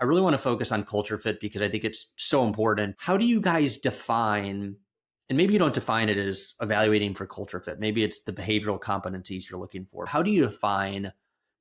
I really want to focus on culture fit because I think it's so important. How do you guys define, and maybe you don't define it as evaluating for culture fit, maybe it's the behavioral competencies you're looking for. How do you define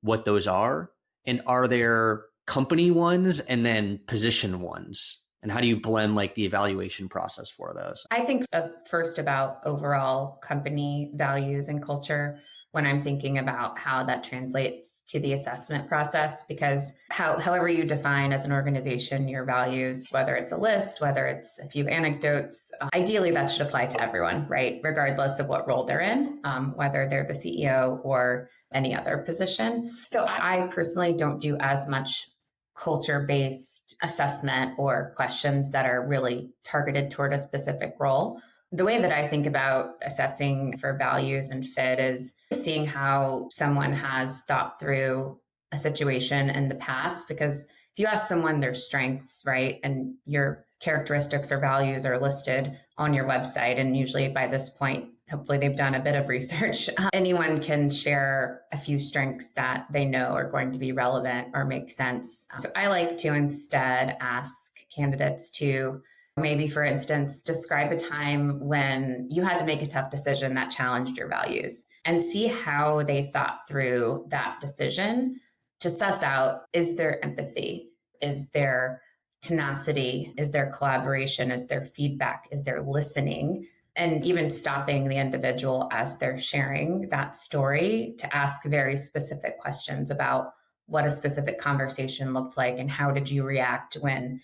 what those are? And are there company ones and then position ones? And how do you blend like the evaluation process for those? I think first about overall company values and culture when I'm thinking about how that translates to the assessment process, because however you define as an organization your values, whether it's a list, whether it's a few anecdotes, ideally that should apply to everyone, right? Regardless of what role they're in, whether they're the CEO or any other position. So I personally don't do as much culture-based assessment or questions that are really targeted toward a specific role. The way that I think about assessing for values and fit is seeing how someone has thought through a situation in the past. Because if you ask someone their strengths, right, and your characteristics or values are listed on your website, and usually by this point, hopefully they've done a bit of research, anyone can share a few strengths that they know are going to be relevant or make sense. So I like to instead ask candidates to maybe, for instance, describe a time when you had to make a tough decision that challenged your values and see how they thought through that decision to suss out, is there empathy? Is there tenacity? Is there collaboration? Is there feedback? Is there listening? And even stopping the individual as they're sharing that story to ask very specific questions about what a specific conversation looked like and how did you react when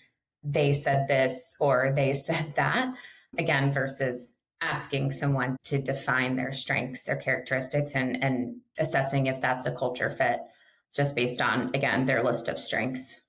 they said this or they said that, again, versus asking someone to define their strengths or characteristics and assessing if that's a culture fit just based on, again, their list of strengths.